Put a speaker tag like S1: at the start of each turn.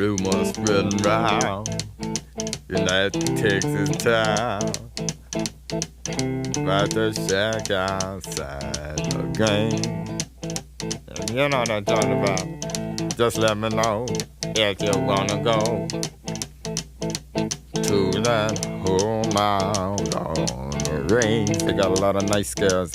S1: rumors spreading round in that Texas town about the shack outside the game. And you know what I'm talking about. Just let me know if you wanna go to that home out on the range. They got a lot of nice girls.